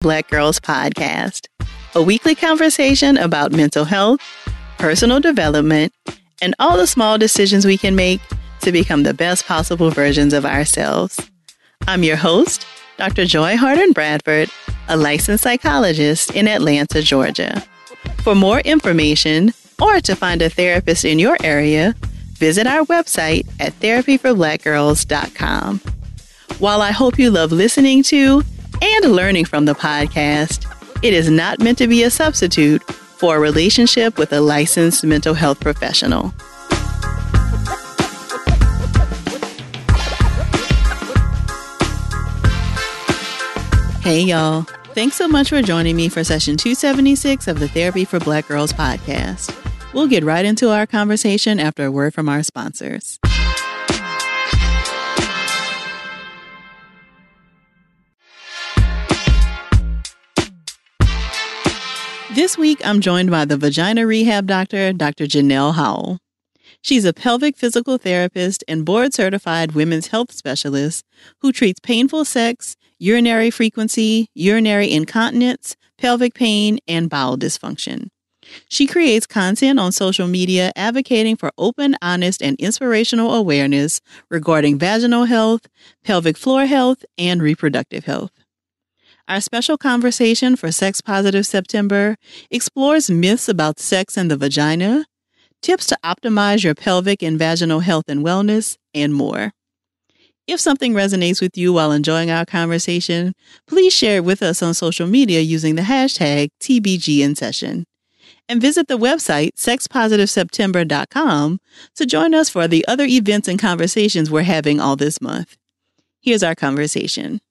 Black Girls Podcast, a weekly conversation about mental health, personal development, and all the small decisions we can make to become the best possible versions of ourselves. I'm your host, Dr. Joy Harden Bradford, a licensed psychologist in Atlanta, Georgia. For more information or to find a therapist in your area, visit our website at therapyforblackgirls.com. While I hope you love listening to and learning from the podcast, it is not meant to be a substitute for a relationship with a licensed mental health professional. Hey y'all, thanks so much for joining me for session 276 of the Therapy for Black Girls podcast. We'll get right into our conversation after a word from our sponsors. This week, I'm joined by the vagina rehab doctor, Dr. Howell. She's a pelvic physical therapist and board-certified women's health specialist who treats painful sex, urinary frequency, urinary incontinence, pelvic pain, and bowel dysfunction. She creates content on social media advocating for open, honest, and inspirational awareness regarding vaginal health, pelvic floor health, and reproductive health. Our special conversation for Sex Positive September explores myths about sex and the vagina, tips to optimize your pelvic and vaginal health and wellness, and more. If something resonates with you while enjoying our conversation, please share it with us on social media using the hashtag TBGInSession. And visit the website sexpositiveseptember.com to join us for the other events and conversations we're having all this month. Here's our conversation.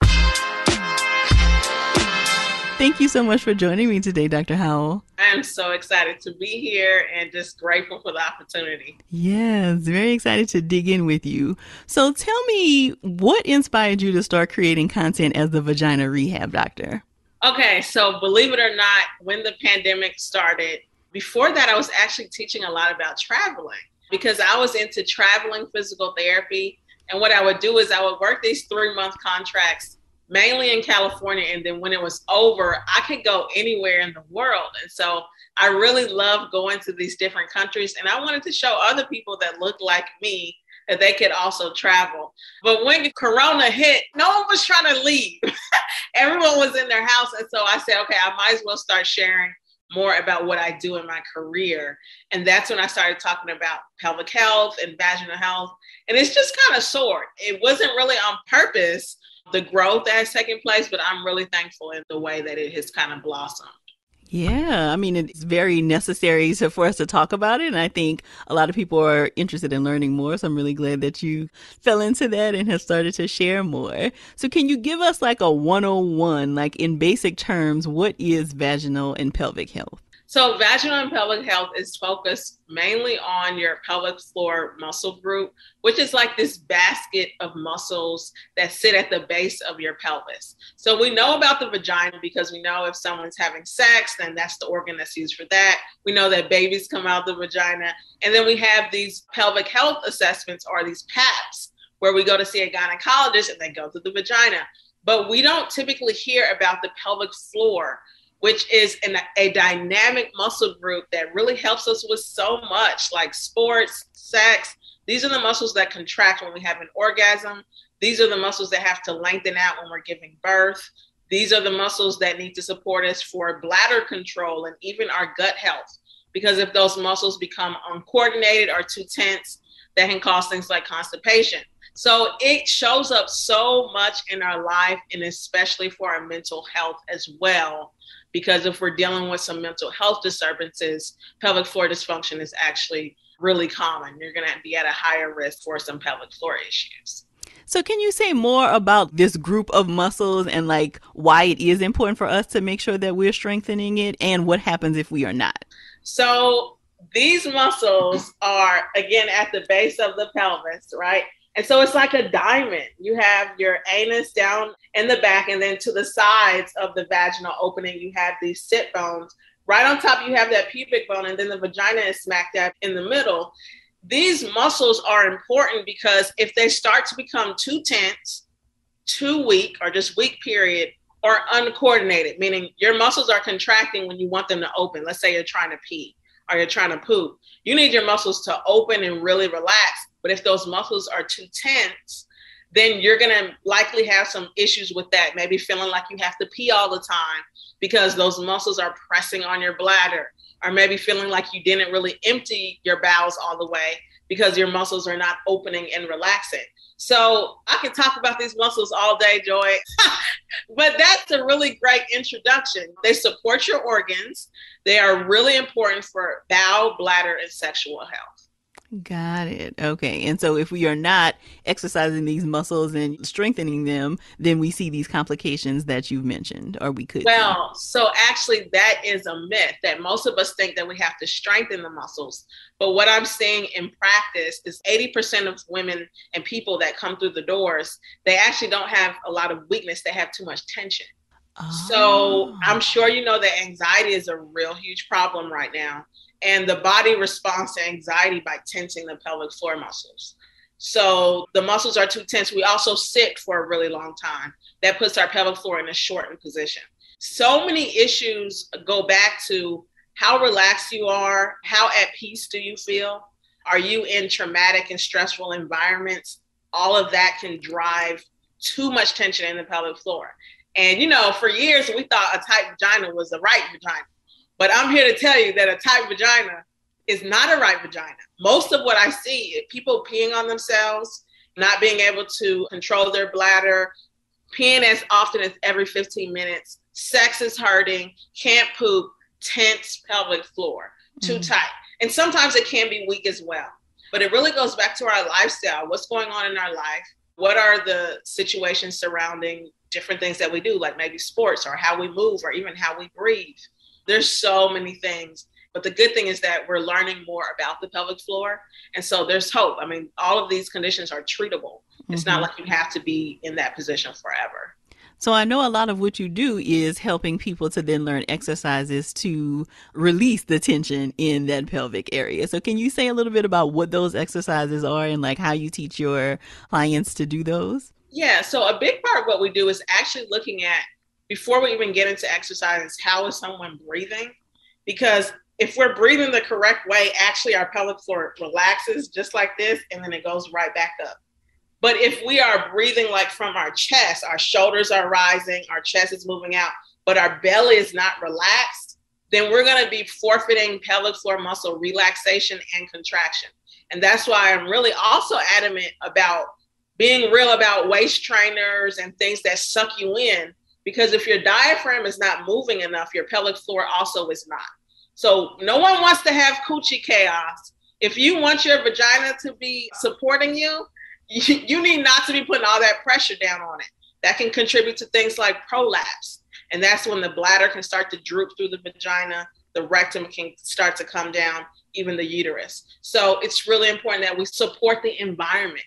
Thank you so much for joining me today, Dr. Howell. I'm so excited to be here and just grateful for the opportunity. Yes, very excited to dig in with you. So tell me, what inspired you to start creating content as the vagina rehab doctor? Okay, so believe it or not, when the pandemic started, before that, I was actually teaching a lot about traveling because I was into traveling physical therapy. And what I would do is I would work these 3-month contracts mainly in California. And then when it was over, I could go anywhere in the world. And so I really loved going to these different countries. And I wanted to show other people that looked like me that they could also travel. But when Corona hit, no one was trying to leave. Everyone was in their house. And so I said, okay, I might as well start sharing more about what I do in my career. And that's when I started talking about pelvic health and vaginal health. And it's just kind of soared. It wasn't really on purpose, the growth that has taken place, but I'm really thankful in the way that it has kind of blossomed. Yeah, I mean, it's very necessary for us to talk about it. And I think a lot of people are interested in learning more. So I'm really glad that you fell into that and have started to share more. So can you give us like a 101, like in basic terms, what is vaginal and pelvic health? So vaginal and pelvic health is focused mainly on your pelvic floor muscle group, which is like this basket of muscles that sit at the base of your pelvis. So we know about the vagina because we know if someone's having sex, then that's the organ that's used for that. We know that babies come out the vagina. And then we have these pelvic health assessments or these PAPs where we go to see a gynecologist and they go to the vagina. But we don't typically hear about the pelvic floor, which is a dynamic muscle group that really helps us with so much, like sports, sex. These are the muscles that contract when we have an orgasm. These are the muscles that have to lengthen out when we're giving birth. These are the muscles that need to support us for bladder control and even our gut health. Because if those muscles become uncoordinated or too tense, that can cause things like constipation. So it shows up so much in our life, and especially for our mental health as well. Because if we're dealing with some mental health disturbances, pelvic floor dysfunction is actually really common. You're going to be at a higher risk for some pelvic floor issues. So can you say more about this group of muscles and like why it is important for us to make sure that we're strengthening it and what happens if we are not? So these muscles are, again, at the base of the pelvis, right? And so it's like a diamond. You have your anus down in the back, and then to the sides of the vaginal opening, you have these sit bones. Right on top, you have that pubic bone, and then the vagina is smack dab in the middle. These muscles are important because if they start to become too tense, too weak, or just weak period, or uncoordinated, meaning your muscles are contracting when you want them to open. Let's say you're trying to pee or you're trying to poop. You need your muscles to open and really relax. But if those muscles are too tense, then you're going to likely have some issues with that. Maybe feeling like you have to pee all the time because those muscles are pressing on your bladder, or maybe feeling like you didn't really empty your bowels all the way because your muscles are not opening and relaxing. So I can talk about these muscles all day, Joy, but that's a really great introduction. They support your organs. They are really important for bowel, bladder, and sexual health. Got it. Okay. And so if we are not exercising these muscles and strengthening them, then we see these complications that you've mentioned, or we could. Well, so actually that is a myth that most of us think that we have to strengthen the muscles. But what I'm seeing in practice is 80% of women and people that come through the doors, they actually don't have a lot of weakness. They have too much tension. Oh. So I'm sure you know that anxiety is a real huge problem right now. And the body responds to anxiety by tensing the pelvic floor muscles. So the muscles are too tense. We also sit for a really long time. That puts our pelvic floor in a shortened position. So many issues go back to how relaxed you are, how at peace do you feel? Are you in traumatic and stressful environments? All of that can drive too much tension in the pelvic floor. And, you know, for years, we thought a tight vagina was the right vagina. But I'm here to tell you that a tight vagina is not a right vagina. Most of what I see, people peeing on themselves, not being able to control their bladder, peeing as often as every 15 minutes, sex is hurting, can't poop, tense pelvic floor, too tight. And sometimes it can be weak as well. But it really goes back to our lifestyle. What's going on in our life? What are the situations surrounding different things that we do, like maybe sports or how we move or even how we breathe? There's so many things, but the good thing is that we're learning more about the pelvic floor. And so there's hope. I mean, all of these conditions are treatable. It's not like you have to be in that position forever. So I know a lot of what you do is helping people to then learn exercises to release the tension in that pelvic area. So can you say a little bit about what those exercises are and like how you teach your clients to do those? Yeah, so a big part of what we do is actually looking at, before we even get into exercises, how is someone breathing? Because if we're breathing the correct way, actually our pelvic floor relaxes just like this, and then it goes right back up. But if we are breathing like from our chest, our shoulders are rising, our chest is moving out, but our belly is not relaxed, then we're going to be forfeiting pelvic floor muscle relaxation and contraction. And that's why I'm really also adamant about being real about waist trainers and things that suck you in. Because if your diaphragm is not moving enough, your pelvic floor also is not. So no one wants to have coochie chaos. If you want your vagina to be supporting you, you need not to be putting all that pressure down on it. That can contribute to things like prolapse. And that's when the bladder can start to droop through the vagina, the rectum can start to come down, even the uterus. So it's really important that we support the environment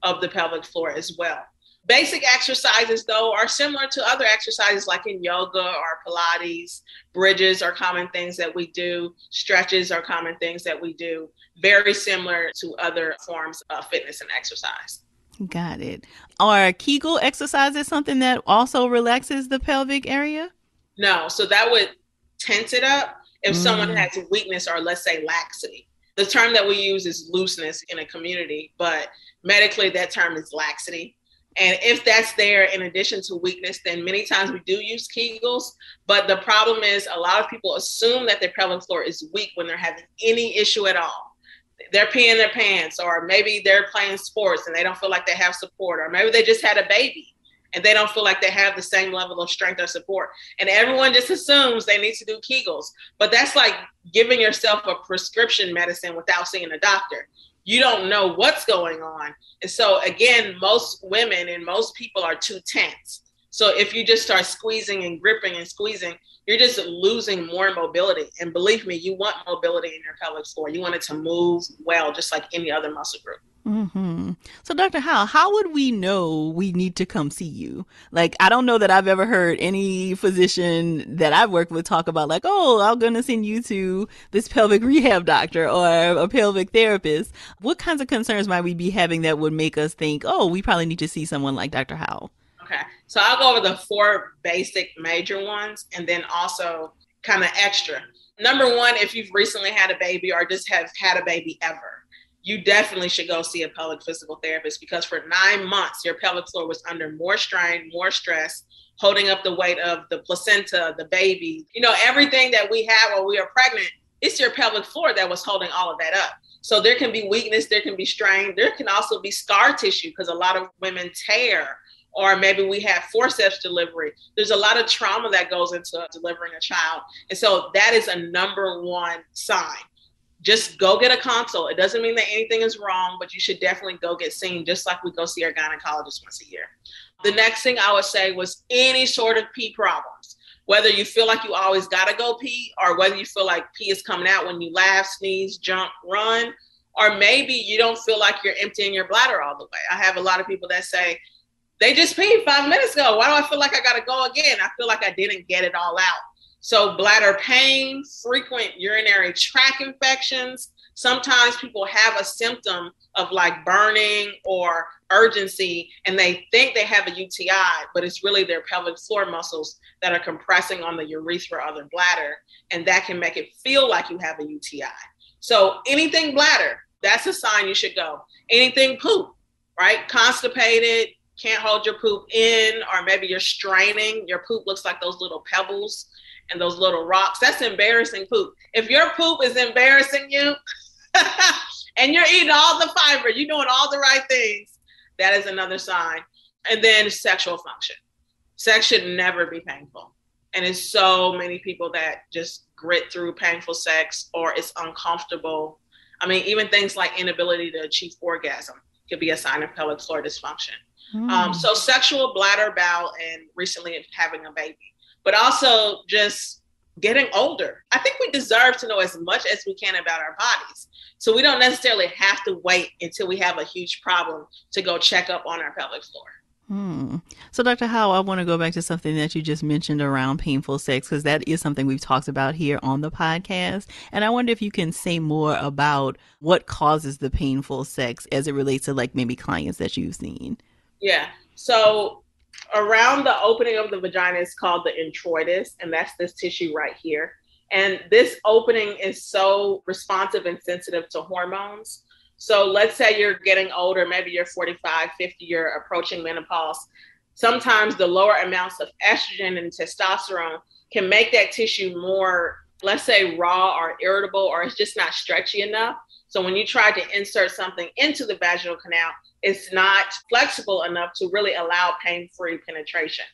of the pelvic floor as well. Basic exercises, though, are similar to other exercises like in yoga or Pilates. Bridges are common things that we do. Stretches are common things that we do. Very similar to other forms of fitness and exercise. Got it. Are Kegel exercises something that also relaxes the pelvic area? No, so that would tense it up if someone has weakness or, let's say, laxity. The term that we use is looseness in a community, but medically that term is laxity. And if that's there in addition to weakness, then many times we do use Kegels. But the problem is a lot of people assume that their pelvic floor is weak when they're having any issue at all. They're peeing their pants, or maybe they're playing sports and they don't feel like they have support, or maybe they just had a baby and they don't feel like they have the same level of strength or support. And everyone just assumes they need to do Kegels. But that's like giving yourself a prescription medicine without seeing a doctor. You don't know what's going on. And so again, most women and most people are too tense. So if you just start squeezing and gripping and squeezing, you're just losing more mobility. And believe me, you want mobility in your pelvic floor. You want it to move well, just like any other muscle group. So Dr. Hal, how would we know we need to come see you? Like, I don't know that I've ever heard any physician that I've worked with talk about like, oh, I'm going to send you to this pelvic rehab doctor or a pelvic therapist. What kinds of concerns might we be having that would make us think, oh, we probably need to see someone like Dr. Hal? Okay. So I'll go over the 4 basic major ones and then also kind of extra. Number 1, if you've recently had a baby or just have had a baby ever, you definitely should go see a pelvic physical therapist, because for 9 months, your pelvic floor was under more strain, more stress, holding up the weight of the placenta, the baby, everything that we have while we are pregnant. It's your pelvic floor that was holding all of that up. So there can be weakness, there can be strain, there can also be scar tissue, because a lot of women tear, or maybe we have forceps delivery. There's a lot of trauma that goes into delivering a child. And so that is a number 1 sign. Just go get a consult. It doesn't mean that anything is wrong, but you should definitely go get seen, just like we go see our gynecologist once a year. The next thing I would say was any sort of pee problems, whether you feel like you always got to go pee, or whether you feel like pee is coming out when you laugh, sneeze, jump, run, or maybe you don't feel like you're emptying your bladder all the way. I have a lot of people that say, they just peed 5 minutes ago. Why do I feel like I got to go again? I feel like I didn't get it all out. So bladder pain, frequent urinary tract infections. Sometimes people have a symptom of like burning or urgency, and they think they have a UTI, but it's really their pelvic floor muscles that are compressing on the urethra or the bladder, and that can make it feel like you have a UTI. So anything bladder, that's a sign you should go. Anything poop, right? Constipated, can't hold your poop in, or maybe you're straining. Your poop looks like those little pebbles and those little rocks. That's embarrassing poop. If your poop is embarrassing you and you're eating all the fiber, you're doing all the right things, that is another sign. And then sexual function. Sex should never be painful. And it's so many people that just grit through painful sex, or it's uncomfortable. I mean, even things like inability to achieve orgasm could be a sign of pelvic floor dysfunction. So sexual, bladder, bowel, and recently having a baby, but also just getting older. I think we deserve to know as much as we can about our bodies. So we don't necessarily have to wait until we have a huge problem to go check up on our pelvic floor. So Dr. Howell, I want to go back to something that you just mentioned around painful sex, because that is something we've talked about here on the podcast. And I wonder if you can say more about what causes the painful sex as it relates to like maybe clients that you've seen. Yeah. So around the opening of the vagina is called the introitus, and that's this tissue right here. And this opening is so responsive and sensitive to hormones. So let's say you're getting older, maybe you're 45, 50, you're approaching menopause. Sometimes the lower amounts of estrogen and testosterone can make that tissue more, let's say, raw or irritable, or it's just not stretchy enough. So when you try to insert something into the vaginal canal, it's not flexible enough to really allow pain-free penetration.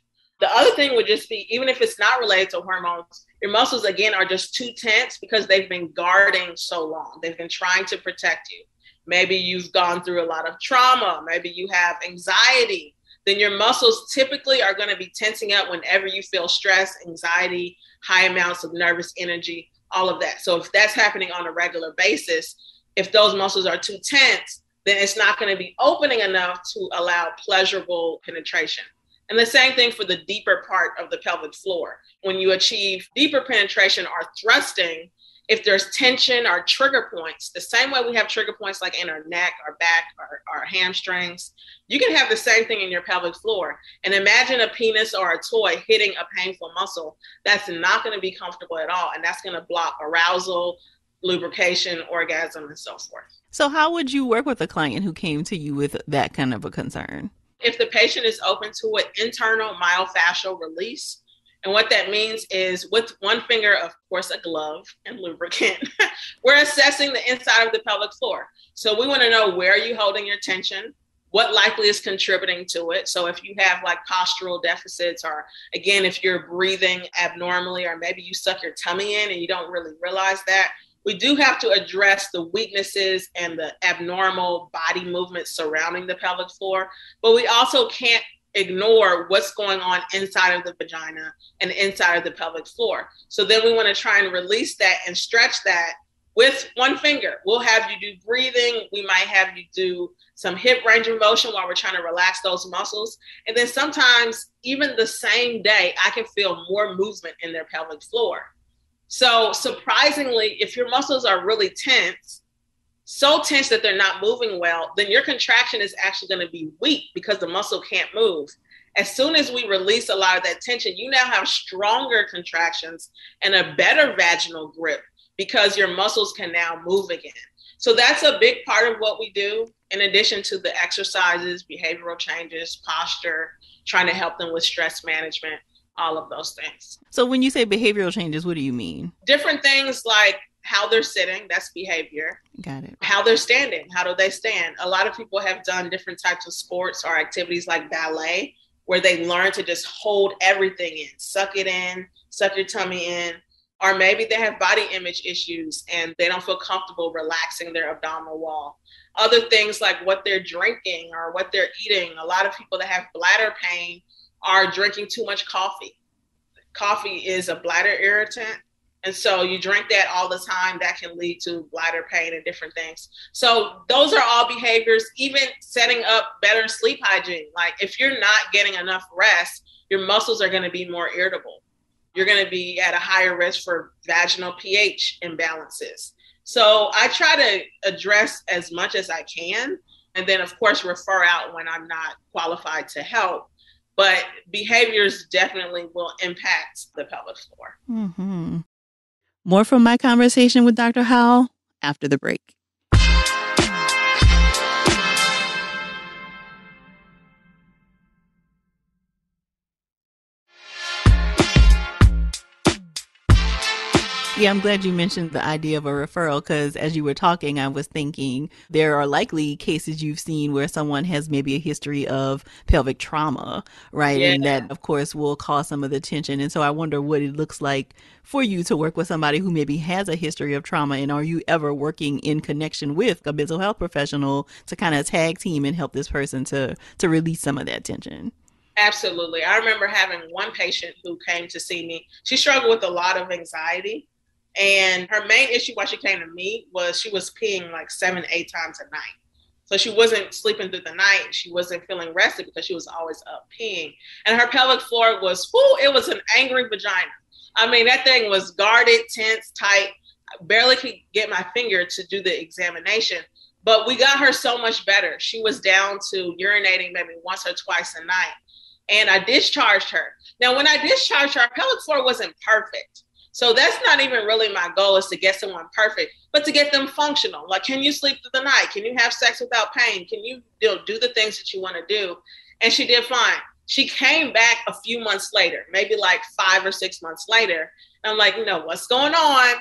The other thing would just be, even if it's not related to hormones, your muscles, again, are just too tense because they've been guarding so long. They've been trying to protect you. Maybe you've gone through a lot of trauma. Maybe you have anxiety. Then your muscles typically are going to be tensing up whenever you feel stress, anxiety, high amounts of nervous energy, all of that. So if that's happening on a regular basis, if those muscles are too tense, then it's not going to be opening enough to allow pleasurable penetration. And the same thing for the deeper part of the pelvic floor. When you achieve deeper penetration or thrusting, if there's tension or trigger points, the same way we have trigger points like in our neck or back or our hamstrings, you can have the same thing in your pelvic floor. And imagine a penis or a toy hitting a painful muscle. That's not going to be comfortable at all. And that's going to block arousal, lubrication, orgasm, and so forth. So how would you work with a client who came to you with that kind of a concern? If the patient is open to an internal myofascial release, and what that means is with one finger, of course, a glove and lubricant, we're assessing the inside of the pelvic floor. So we want to know, where are you holding your tension? What likely is contributing to it? So if you have like postural deficits, or again, if you're breathing abnormally, or maybe you suck your tummy in and you don't really realize that, we do have to address the weaknesses and the abnormal body movements surrounding the pelvic floor, but we also can't ignore what's going on inside of the vagina and inside of the pelvic floor. So then we want to try and release that and stretch that with one finger. We'll have you do breathing. We might have you do some hip range of motion while we're trying to relax those muscles. And then sometimes even the same day, I can feel more movement in their pelvic floor. So surprisingly, if your muscles are really tense, so tense that they're not moving well, then your contraction is actually going to be weak because the muscle can't move. As soon as we release a lot of that tension, you now have stronger contractions and a better vaginal grip because your muscles can now move again. So that's a big part of what we do, in addition to the exercises, behavioral changes, posture, trying to help them with stress management, all of those things. So when you say behavioral changes, what do you mean? Different things like how they're sitting, that's behavior. Got it. How they're standing, how do they stand? A lot of people have done different types of sports or activities like ballet, where they learn to just hold everything in, suck it in, suck your tummy in. Or maybe they have body image issues and they don't feel comfortable relaxing their abdominal wall. Other things like what they're drinking or what they're eating. A lot of people that have bladder pain are drinking too much coffee. Coffee is a bladder irritant. And so you drink that all the time, that can lead to bladder pain and different things. So those are all behaviors, even setting up better sleep hygiene. Like if you're not getting enough rest, your muscles are going to be more irritable. You're going to be at a higher risk for vaginal pH imbalances. So I try to address as much as I can. And then, of course, refer out when I'm not qualified to help. But behaviors definitely will impact the pelvic floor. Mm-hmm. More from my conversation with Dr. Howell after the break. Yeah, I'm glad you mentioned the idea of a referral because as you were talking, I was thinking there are likely cases you've seen where someone has maybe a history of pelvic trauma, right? Yeah. And that, of course, will cause some of the tension. And so I wonder what it looks like for you to work with somebody who maybe has a history of trauma. And are you ever working in connection with a mental health professional to kind of tag team and help this person to release some of that tension? Absolutely. I remember having one patient who came to see me. She struggled with a lot of anxiety. And her main issue why she came to me was she was peeing like 7-8 times a night. So she wasn't sleeping through the night. She wasn't feeling rested because she was always up peeing. And her pelvic floor was, it was an angry vagina. I mean, that thing was guarded, tense, tight. I barely could get my finger to do the examination. But we got her so much better. She was down to urinating maybe once or twice a night. And I discharged her. Now, when I discharged her, her pelvic floor wasn't perfect. So that's not even really my goal, is to get someone perfect, but to get them functional. Like, can you sleep through the night? Can you have sex without pain? Can you do the things that you want to do? And she did fine. She came back a few months later, maybe like 5 or 6 months later. And I'm like, what's going on?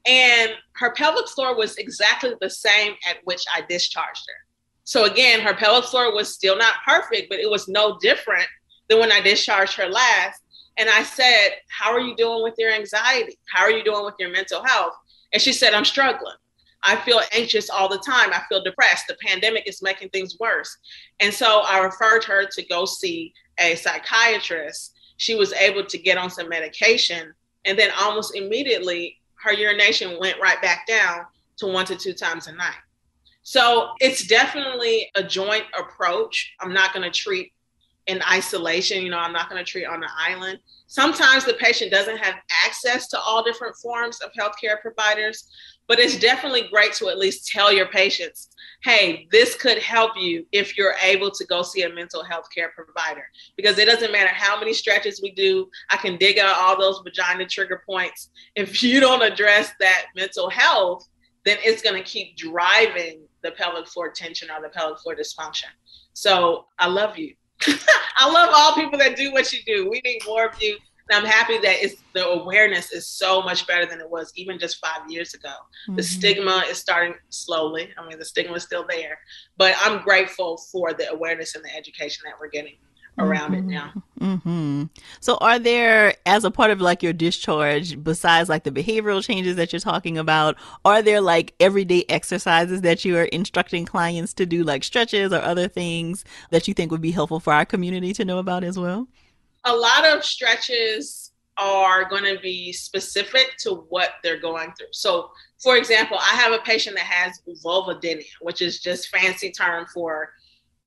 And her pelvic floor was exactly the same at which I discharged her. So again, her pelvic floor was still not perfect, but it was no different than when I discharged her last. And I said, how are you doing with your anxiety? How are you doing with your mental health? And she said, I'm struggling. I feel anxious all the time. I feel depressed. The pandemic is making things worse. And so I referred her to go see a psychiatrist. She was able to get on some medication. And then almost immediately, her urination went right back down to 1 to 2 times a night. So it's definitely a joint approach. I'm not going to treat in isolation. I'm not going to treat on an island. Sometimes the patient doesn't have access to all different forms of healthcare providers, but it's definitely great to at least tell your patients, hey, this could help you if you're able to go see a mental health care provider, because it doesn't matter how many stretches we do. I can dig out all those vagina trigger points. If you don't address that mental health, then it's going to keep driving the pelvic floor tension or the pelvic floor dysfunction. So I love you. I love all people that do what you do. We need more of you. And I'm happy that the awareness is so much better than it was even just 5 years ago. Mm-hmm. The stigma is starting slowly. I mean, the stigma is still there, but I'm grateful for the awareness and the education that we're getting around it now. Mm-hmm. So are there, as a part of like your discharge, besides like the behavioral changes that you're talking about, are there like everyday exercises that you are instructing clients to do, like stretches or other things that you think would be helpful for our community to know about as well? A lot of stretches are going to be specific to what they're going through. So, for example, I have a patient that has vulvodynia, which is just fancy term for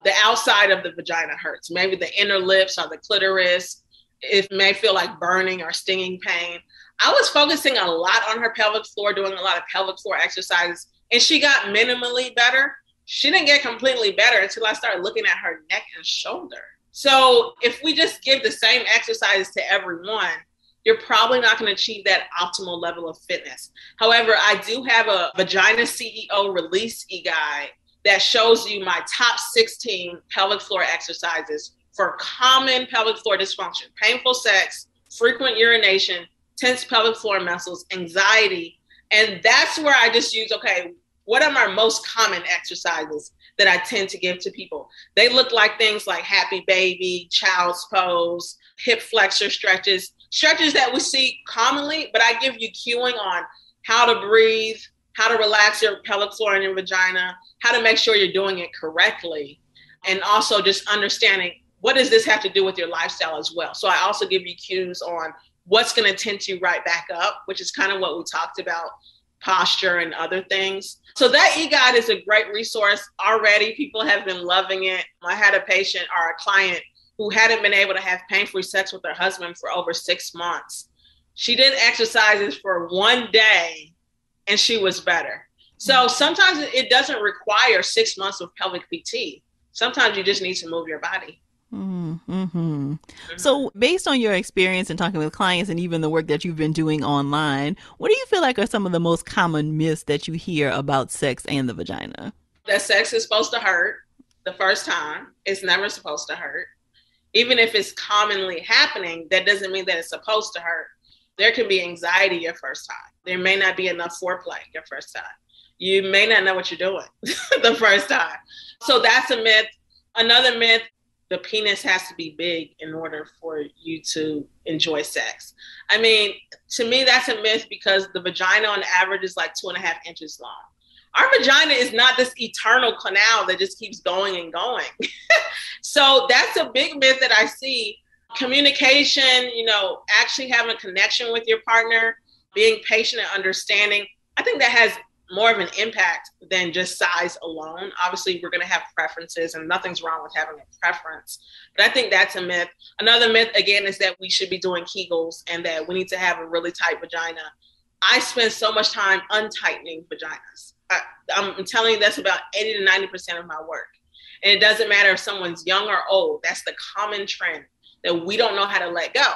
the outside of the vagina hurts, maybe the inner lips or the clitoris. It may feel like burning or stinging pain. I was focusing a lot on her pelvic floor, doing a lot of pelvic floor exercises, and she got minimally better. She didn't get completely better until I started looking at her neck and shoulder. So if we just give the same exercises to everyone, you're probably not going to achieve that optimal level of fitness. However, I do have a Vagina CEO release e-guide that shows you my top 16 pelvic floor exercises for common pelvic floor dysfunction, painful sex, frequent urination, tense pelvic floor muscles, anxiety. And that's where I just use, okay, what are my most common exercises that I tend to give to people? They look like things like happy baby, child's pose, hip flexor stretches that we see commonly, but I give you cueing on how to breathe, how to relax your pelvic floor and your vagina, how to make sure you're doing it correctly, and also just understanding what does this have to do with your lifestyle as well. So I also give you cues on what's going to tend you right back up, which is kind of what we talked about, posture and other things. So that e-guide is a great resource already. People have been loving it. I had a patient or a client who hadn't been able to have pain-free sex with her husband for over 6 months. She did exercises for 1 day and she was better. So sometimes it doesn't require 6 months of pelvic PT. Sometimes you just need to move your body. Mm-hmm. So based on your experience and talking with clients and even the work that you've been doing online, what do you feel like are some of the most common myths that you hear about sex and the vagina? That sex is supposed to hurt the first time. It's never supposed to hurt. Even if it's commonly happening, that doesn't mean that it's supposed to hurt. There can be anxiety your first time. There may not be enough foreplay your first time. You may not know what you're doing the first time. So that's a myth. Another myth, the penis has to be big in order for you to enjoy sex. I mean, to me, that's a myth because the vagina on average is like 2.5 inches long. Our vagina is not this eternal canal that just keeps going and going. So that's a big myth that I see. Communication, actually having a connection with your partner, being patient and understanding. I think that has more of an impact than just size alone. Obviously, we're going to have preferences and nothing's wrong with having a preference. But I think that's a myth. Another myth, again, is that we should be doing Kegels and that we need to have a really tight vagina. I spend so much time untightening vaginas. I'm telling you, that's about 80 to 90% of my work. And it doesn't matter if someone's young or old. That's the common trend that we don't know how to let go.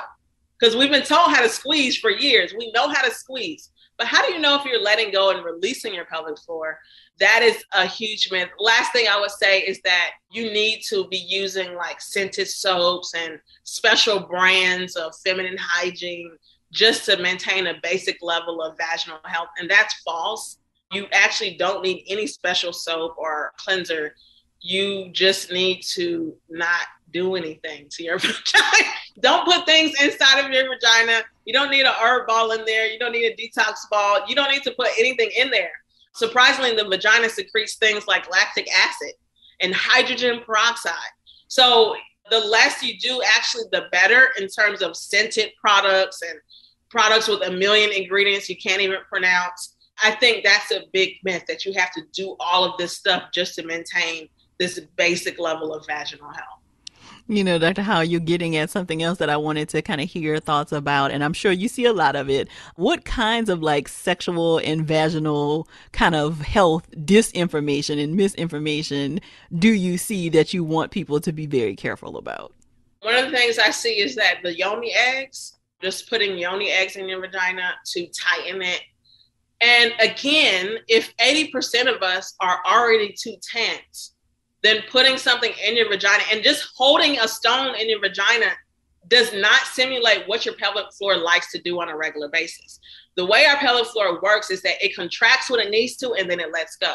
Because we've been told how to squeeze for years. We know how to squeeze. But how do you know if you're letting go and releasing your pelvic floor? That is a huge myth. Last thing I would say is that you need to be using like scented soaps and special brands of feminine hygiene just to maintain a basic level of vaginal health. And that's false. You actually don't need any special soap or cleanser. You just need to not do anything to your vagina. Don't put things inside of your vagina. You don't need a herb ball in there. You don't need a detox ball. You don't need to put anything in there. Surprisingly, the vagina secretes things like lactic acid and hydrogen peroxide. So the less you do, actually, the better in terms of scented products and products with a million ingredients you can't even pronounce. I think that's a big myth that you have to do all of this stuff just to maintain this basic level of vaginal health. Dr. Howell, you're getting at something else that I wanted to kind of hear your thoughts about, and I'm sure you see a lot of it. What kinds of like sexual and vaginal kind of health disinformation and misinformation do you see that you want people to be very careful about? One of the things I see is that the yoni eggs, just putting yoni eggs in your vagina to tighten it. And again, if 80% of us are already too tense, then putting something in your vagina and just holding a stone in your vagina does not simulate what your pelvic floor likes to do on a regular basis. The way our pelvic floor works is that it contracts when it needs to and then it lets go.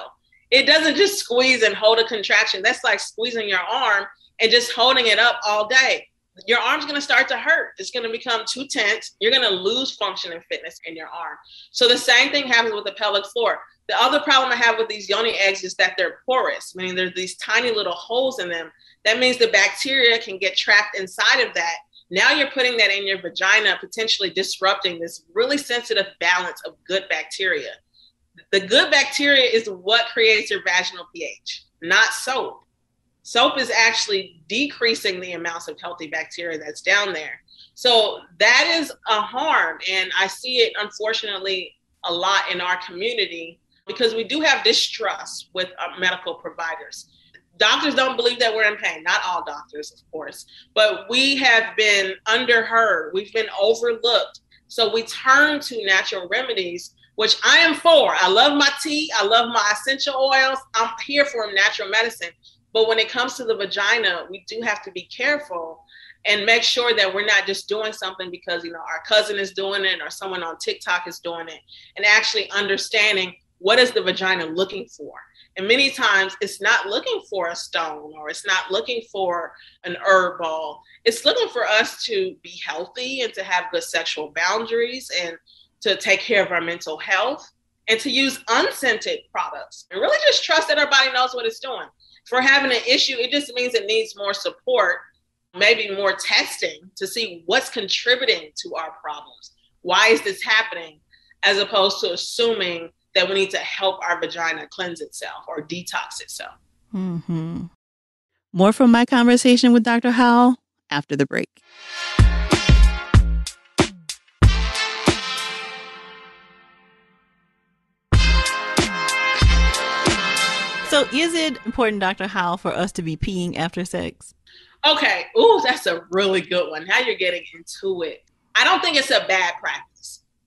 It doesn't just squeeze and hold a contraction. That's like squeezing your arm and just holding it up all day. Your arm's going to start to hurt. It's going to become too tense. You're going to lose function and fitness in your arm. So the same thing happens with the pelvic floor. The other problem I have with these yoni eggs is that they're porous, meaning there's these tiny little holes in them. That means the bacteria can get trapped inside of that. Now you're putting that in your vagina, potentially disrupting this really sensitive balance of good bacteria. The good bacteria is what creates your vaginal pH, not soap. Soap is actually decreasing the amounts of healthy bacteria that's down there. So that is a harm. And I see it, unfortunately, a lot in our community because we do have distrust with our medical providers. Doctors don't believe that we're in pain. Not all doctors, of course, but we have been underheard. We've been overlooked. So we turn to natural remedies, which I am for. I love my tea. I love my essential oils. I'm here for natural medicine. But when it comes to the vagina, we do have to be careful and make sure that we're not just doing something because, our cousin is doing it or someone on TikTok is doing it, and actually understanding what is the vagina looking for. And many times it's not looking for a stone or it's not looking for an herb ball. It's looking for us to be healthy and to have good sexual boundaries and to take care of our mental health and to use unscented products and really just trust that our body knows what it's doing. If we're having an issue, it just means it needs more support, maybe more testing to see what's contributing to our problems. Why is this happening? As opposed to assuming that we need to help our vagina cleanse itself or detox itself. Mm-hmm. More from my conversation with Dr. Howell after the break. So is it important, Dr. Howell, for us to be peeing after sex? Okay. Ooh, that's a really good one. Now you're getting into it. I don't think it's a bad practice.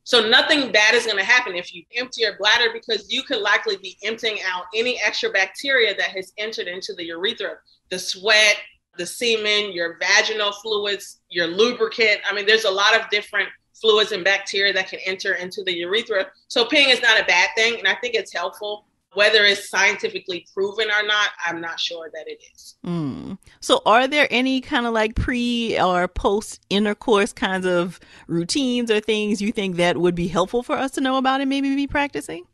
So nothing bad is going to happen if you empty your bladder, because you could likely be emptying out any extra bacteria that has entered into the urethra, the sweat, the semen, your vaginal fluids, your lubricant. I mean, there's a lot of different fluids and bacteria that can enter into the urethra. So peeing is not a bad thing. And I think it's helpful. Whether it's scientifically proven or not, I'm not sure that it is. So are there any kind of like pre or post intercourse kinds of routines or things you think that would be helpful for us to know about and maybe be practicing?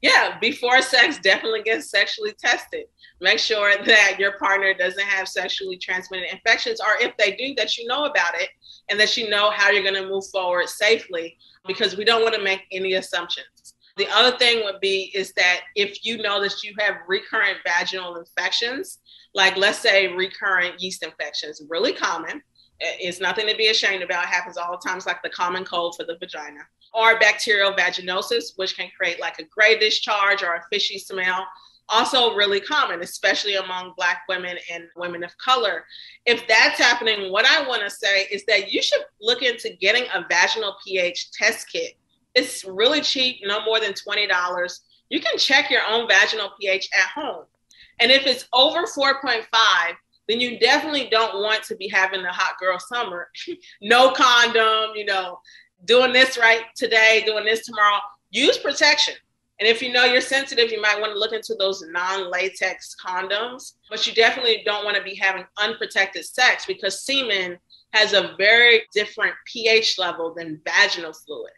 Yeah, before sex, definitely get sexually tested. Make sure that your partner doesn't have sexually transmitted infections, or if they do, that you know about it and that you know how you're going to move forward safely, because we don't want to make any assumptions. The other thing would be is that if you know that you have recurrent vaginal infections, like let's say recurrent yeast infections, really common. It's nothing to be ashamed about. It happens all the time. It's like the common cold for the vagina. Or bacterial vaginosis, which can create like a gray discharge or a fishy smell. Also really common, especially among Black women and women of color. If that's happening, what I want to say is that you should look into getting a vaginal pH test kit. It's really cheap, no more than $20. You can check your own vaginal pH at home. And if it's over 4.5, then you definitely don't want to be having the hot girl summer. No condom, doing this right today, doing this tomorrow. Use protection. And if you know you're sensitive, you might want to look into those non-latex condoms. But you definitely don't want to be having unprotected sex, because semen has a very different pH level than vaginal fluid.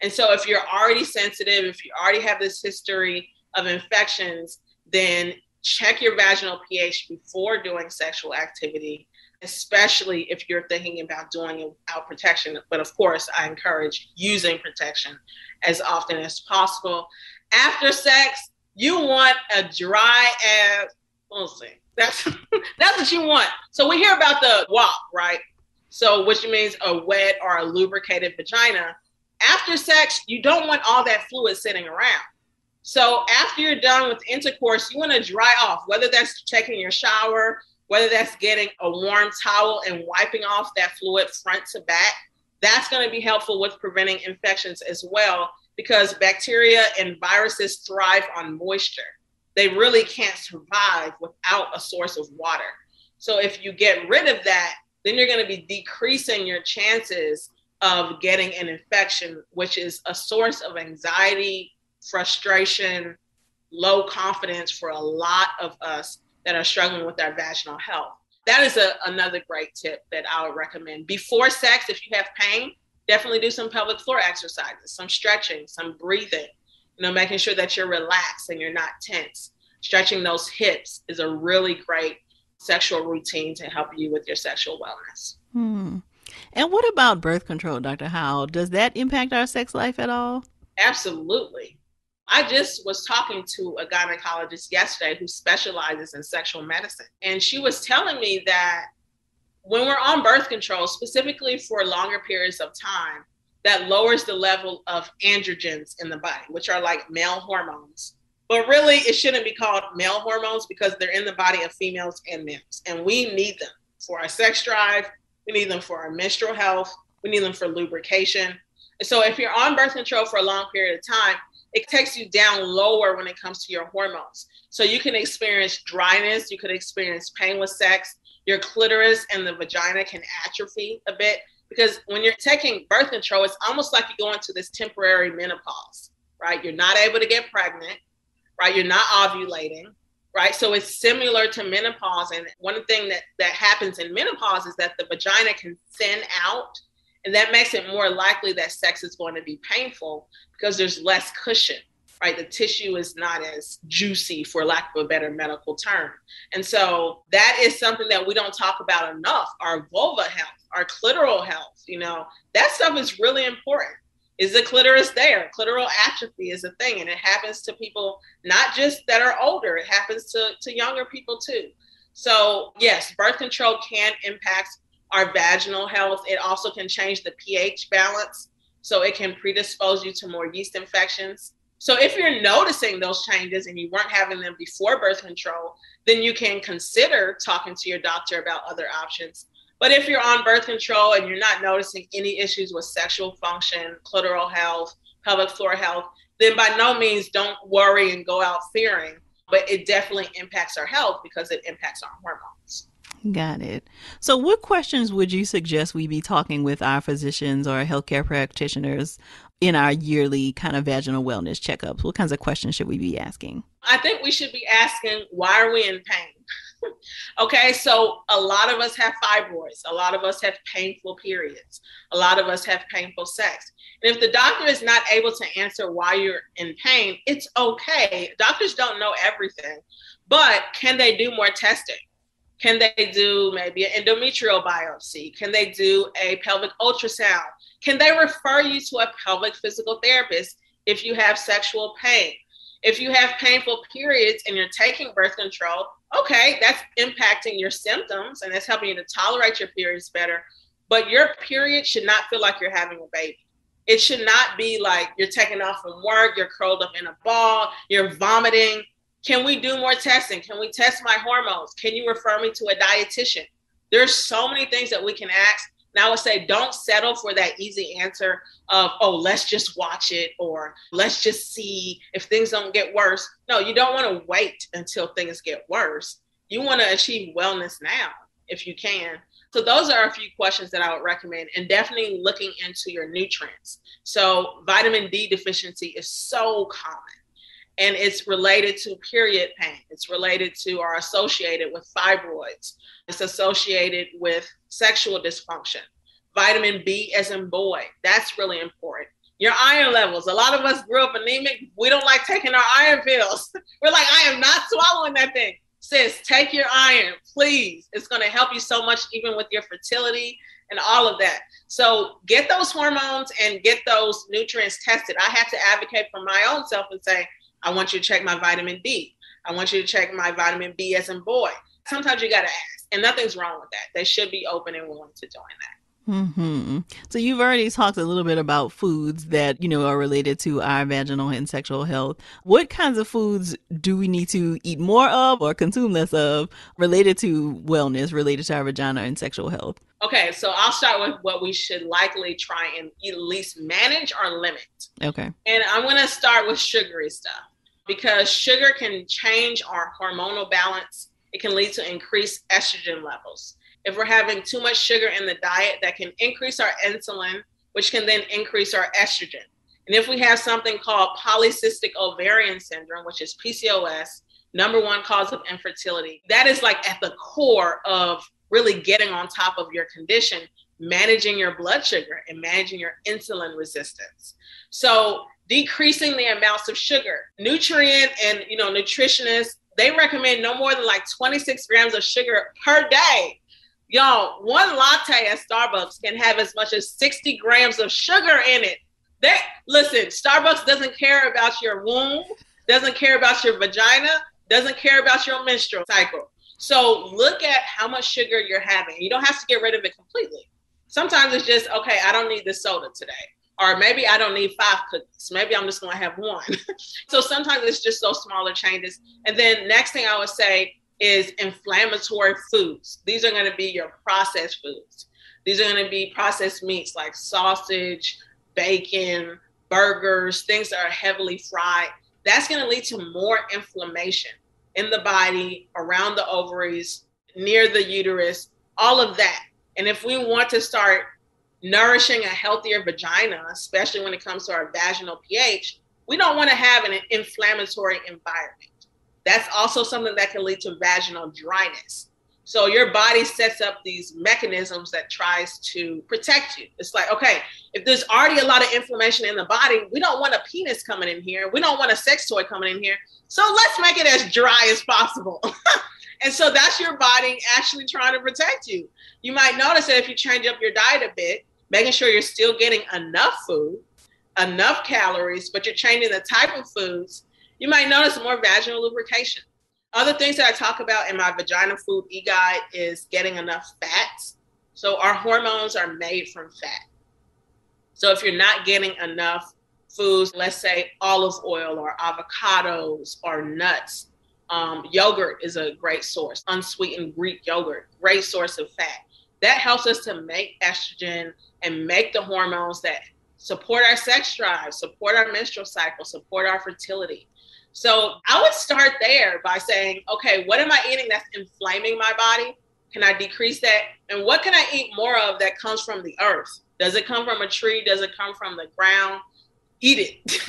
And so if you're already sensitive, if you already have this history of infections, then check your vaginal pH before doing sexual activity, especially if you're thinking about doing it without protection. But of course, I encourage using protection as often as possible. After sex, you want a dry ass, we'll see. That's what you want. So we hear about the WAP, right? So which means a wet or a lubricated vagina. After sex, you don't want all that fluid sitting around. So after you're done with intercourse, you want to dry off, whether that's taking your shower, whether that's getting a warm towel and wiping off that fluid front to back. That's going to be helpful with preventing infections as well, because bacteria and viruses thrive on moisture. They really can't survive without a source of water. So if you get rid of that, then you're going to be decreasing your chances of getting an infection, which is a source of anxiety, frustration, low confidence for a lot of us that are struggling with our vaginal health. That is another great tip that I would recommend. Before sex, if you have pain, definitely do some pelvic floor exercises, some stretching, some breathing, making sure that you're relaxed and you're not tense. Stretching those hips is a really great sexual routine to help you with your sexual wellness. And what about birth control, Dr. Howell? Does that impact our sex life at all? Absolutely. I just was talking to a gynecologist yesterday who specializes in sexual medicine. And she was telling me that when we're on birth control, specifically for longer periods of time, that lowers the level of androgens in the body, which are like male hormones. But really, it shouldn't be called male hormones because they're in the body of females and males. And we need them for our sex drive. We need them for our menstrual health. We need them for lubrication. And so if you're on birth control for a long period of time, it takes you down lower when it comes to your hormones. So you can experience dryness. You could experience pain with sex. Your clitoris and the vagina can atrophy a bit because when you're taking birth control, it's almost like you go into this temporary menopause, right? You're not able to get pregnant, right? You're not ovulating, right? So it's similar to menopause. And one thing that happens in menopause is that the vagina can thin out, and that makes it more likely that sex is going to be painful because there's less cushion, right? The tissue is not as juicy, for lack of a better medical term. And so that is something that we don't talk about enough. Our vulva health, our clitoral health, that stuff is really important. Is the clitoris there? Clitoral atrophy is a thing, and it happens to people not just that are older, it happens to younger people too. So yes, birth control can impact our vaginal health. It also can change the pH balance, so it can predispose you to more yeast infections. So if you're noticing those changes and you weren't having them before birth control, then you can consider talking to your doctor about other options. But if you're on birth control and you're not noticing any issues with sexual function, clitoral health, pelvic floor health, then by no means don't worry and go out fearing. But it definitely impacts our health because it impacts our hormones. Got it. So what questions would you suggest we be talking with our physicians or healthcare practitioners in our yearly kind of vaginal wellness checkups? What kinds of questions should we be asking? I think we should be asking, why are we in pain? Okay, so a lot of us have fibroids. A lot of us have painful periods. A lot of us have painful sex. And if the doctor is not able to answer why you're in pain, it's okay. Doctors don't know everything, but can they do more testing? Can they do maybe an endometrial biopsy? Can they do a pelvic ultrasound? Can they refer you to a pelvic physical therapist if you have sexual pain? If you have painful periods and you're taking birth control, okay, that's impacting your symptoms and that's helping you to tolerate your periods better. But your period should not feel like you're having a baby. It should not be like you're taking off from work, you're curled up in a ball, you're vomiting. Can we do more testing? Can we test my hormones? Can you refer me to a dietitian? There's so many things that we can ask. And I would say, don't settle for that easy answer of, oh, let's just watch it, or let's just see if things don't get worse. No, you don't want to wait until things get worse. You want to achieve wellness now if you can. So those are a few questions that I would recommend, and definitely looking into your nutrients. So vitamin D deficiency is so common. And it's related to period pain. It's related to or associated with fibroids. It's associated with sexual dysfunction. Vitamin B as in boy, that's really important. Your iron levels. A lot of us grew up anemic. We don't like taking our iron pills. We're like, I am not swallowing that thing. Sis, take your iron, please. It's going to help you so much, even with your fertility and all of that. So get those hormones and get those nutrients tested. I have to advocate for my own self and say, I want you to check my vitamin D. I want you to check my vitamin B as in boy. Sometimes you got to ask, and nothing's wrong with that. They should be open and willing to doing that. Mm-hmm. So you've already talked a little bit about foods that, are related to our vaginal and sexual health. What kinds of foods do we need to eat more of or consume less of related to wellness, related to our vagina and sexual health? Okay, so I'll start with what we should likely try and at least manage or limit. Okay. And I'm going to start with sugary stuff, because sugar can change our hormonal balance. It can lead to increased estrogen levels. If we're having too much sugar in the diet, that can increase our insulin, which can then increase our estrogen. And if we have something called polycystic ovarian syndrome, which is PCOS, number one cause of infertility, that is like at the core of really getting on top of your condition, managing your blood sugar and managing your insulin resistance. So decreasing the amounts of sugar. Nutrient and nutritionists, they recommend no more than like 26 grams of sugar per day. Y'all, one latte at Starbucks can have as much as 60 grams of sugar in it. Listen, Starbucks doesn't care about your womb, doesn't care about your vagina, doesn't care about your menstrual cycle. So look at how much sugar you're having. You don't have to get rid of it completely. Sometimes it's just, okay, I don't need this soda today. Or maybe I don't need 5 cookies. Maybe I'm just going to have 1. So sometimes it's just those smaller changes. And then next thing I would say is inflammatory foods. These are going to be your processed foods. These are going to be processed meats like sausage, bacon, burgers, things that are heavily fried. That's going to lead to more inflammation in the body, around the ovaries, near the uterus, all of that. And if we want to start nourishing a healthier vagina, especially when it comes to our vaginal pH, we don't want to have an inflammatory environment. That's also something that can lead to vaginal dryness. So your body sets up these mechanisms that tries to protect you. It's like, okay, if there's already a lot of inflammation in the body, we don't want a penis coming in here. We don't want a sex toy coming in here. So let's make it as dry as possible. And so that's your body actually trying to protect you. You might notice that if you change up your diet a bit, making sure you're still getting enough food, enough calories, but you're changing the type of foods, you might notice more vaginal lubrication. Other things that I talk about in my Vagina Food e-guide is getting enough fats. So our hormones are made from fat. So if you're not getting enough foods, let's say olive oil or avocados or nuts, yogurt is a great source. Unsweetened Greek yogurt, great source of fat. That helps us to make estrogen and make the hormones that support our sex drive, support our menstrual cycle, support our fertility. So I would start there by saying, okay, what am I eating that's inflaming my body? Can I decrease that? And what can I eat more of that comes from the earth? Does it come from a tree? Does it come from the ground? Eat it.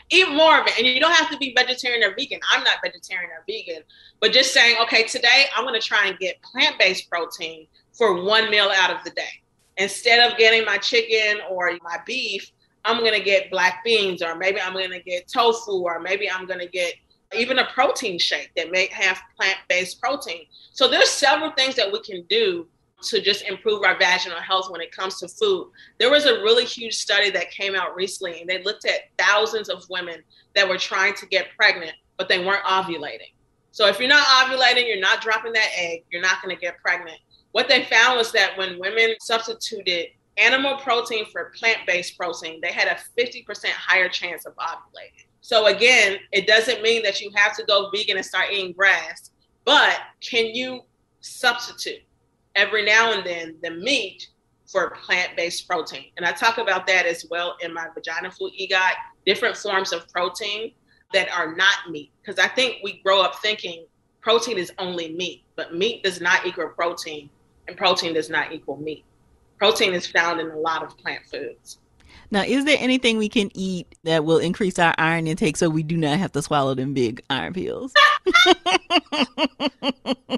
Eat more of it. And you don't have to be vegetarian or vegan. I'm not vegetarian or vegan, but just saying, okay, today I'm going to try and get plant-based protein for 1 meal out of the day. Instead of getting my chicken or my beef, I'm going to get black beans, or maybe I'm going to get tofu, or maybe I'm going to get even a protein shake that may have plant-based protein. So there's several things that we can do to just improve our vaginal health when it comes to food. There was a really huge study that came out recently, and they looked at thousands of women that were trying to get pregnant, but they weren't ovulating. So if you're not ovulating, you're not dropping that egg, you're not going to get pregnant. What they found was that when women substituted animal protein for plant-based protein, they had a 50% higher chance of ovulating. So again, it doesn't mean that you have to go vegan and start eating grass, but can you substitute every now and then the meat for plant-based protein? And I talk about that as well in my Vagina Food e-guide, different forms of protein that are not meat. Because I think we grow up thinking protein is only meat, but meat does not equal protein, and protein does not equal meat. Protein is found in a lot of plant foods. Now, is there anything we can eat that will increase our iron intake so we do not have to swallow them big iron pills?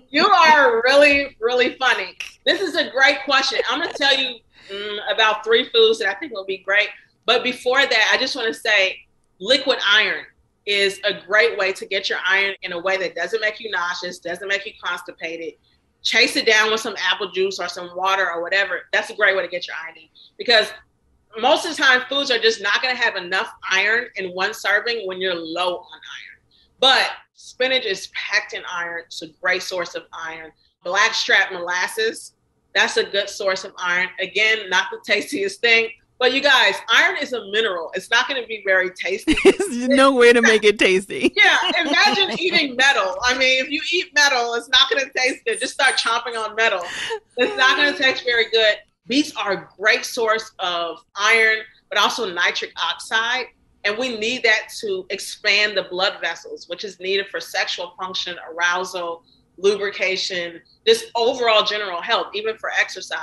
You are really, really funny. This is a great question. I'm going to tell you about 3 foods that I think will be great. But before that, I just want to say liquid iron is a great way to get your iron in a way that doesn't make you nauseous, doesn't make you constipated. Chase it down with some apple juice or some water or whatever. That's a great way to get your iron in, because most of the time foods are just not going to have enough iron in one serving when you're low on iron. But spinach is packed in iron. It's a great source of iron. Blackstrap molasses, that's a good source of iron. Again, not the tastiest thing, but you guys, iron is a mineral. It's not going to be very tasty. There's no way to make it tasty. Yeah, imagine eating metal. I mean, if you eat metal, it's not going to taste good. Just start chomping on metal. It's not going to taste very good. Beets are a great source of iron, but also nitric oxide. And we need that to expand the blood vessels, which is needed for sexual function, arousal, lubrication, just overall general health, even for exercise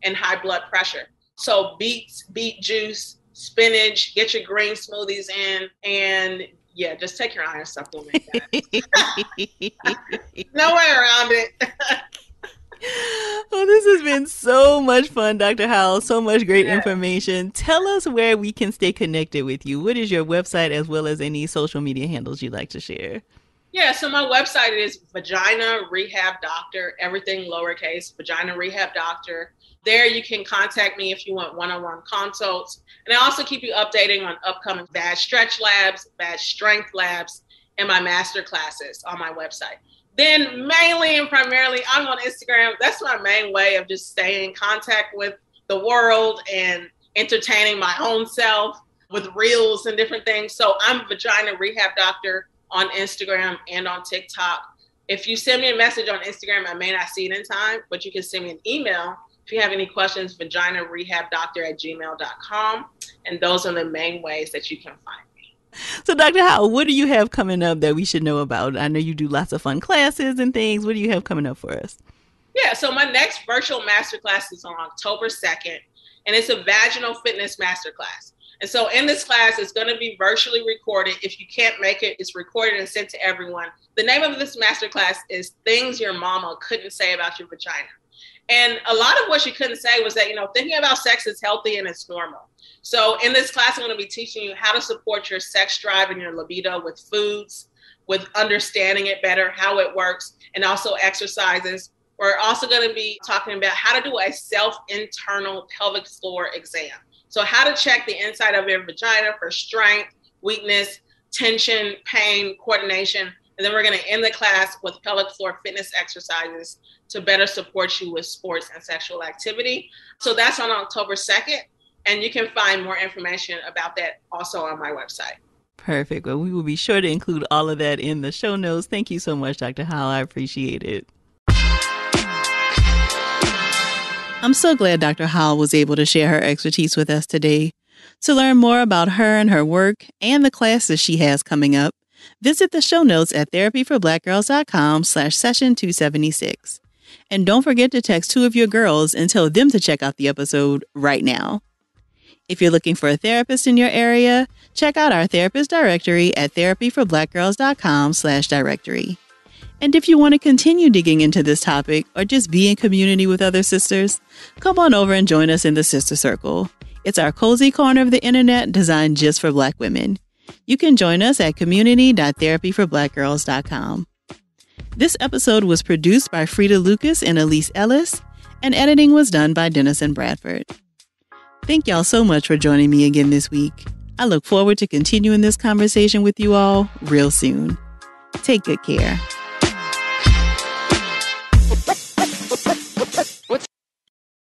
and high blood pressure. So beets, beet juice, spinach, get your green smoothies in, and yeah, just take your iron supplement. No way around it. Well, this has been so much fun, Dr. Howell. So much great information. Tell us where we can stay connected with you. What is your website, as well as any social media handles you'd like to share? Yeah, so my website is Vagina Rehab Doctor, everything lowercase, Vagina Rehab Doctor. There you can contact me if you want one-on-one consults. And I also keep you updating on upcoming vag stretch labs, vag strength labs, and my master classes on my website. Then mainly and primarily, I'm on Instagram. That's my main way of just staying in contact with the world and entertaining my own self with reels and different things. So I'm Vagina Rehab Doctor on Instagram and on TikTok. If you send me a message on Instagram, I may not see it in time, but you can send me an email if you have any questions, vaginarehabdoctor@gmail.com. And those are the main ways that you can find me. So Dr. Howell, what do you have coming up that we should know about? I know you do lots of fun classes and things. What do you have coming up for us? Yeah, so my next virtual masterclass is on October 2nd, and it's a vaginal fitness masterclass. And so in this class, it's going to be virtually recorded. If you can't make it, it's recorded and sent to everyone. The name of this masterclass is Things Your Mama Couldn't Say About Your Vagina. And a lot of what she couldn't say was that, thinking about sex is healthy and it's normal. So in this class, I'm going to be teaching you how to support your sex drive and your libido with foods, with understanding it better, how it works, and also exercises. We're also going to be talking about how to do a self-internal pelvic floor exam. So how to check the inside of your vagina for strength, weakness, tension, pain, coordination. And then we're going to end the class with pelvic floor fitness exercises to better support you with sports and sexual activity. So that's on October 2nd. And you can find more information about that also on my website. Perfect. Well, we will be sure to include all of that in the show notes. Thank you so much, Dr. Hal. I appreciate it. I'm so glad Dr. Hal was able to share her expertise with us today. To learn more about her and her work and the classes she has coming up, visit the show notes at therapyforblackgirls.com/session276. And don't forget to text 2 of your girls and tell them to check out the episode right now. If you're looking for a therapist in your area, check out our therapist directory at therapyforblackgirls.com/directory. And if you want to continue digging into this topic or just be in community with other sisters, come on over and join us in the Sister Circle. It's our cozy corner of the internet designed just for Black women. You can join us at community.therapyforblackgirls.com. This episode was produced by Fredia Lucas and Ellis, and editing was done by Dennison Bradford. Thank y'all so much for joining me again this week. I look forward to continuing this conversation with you all real soon. Take good care.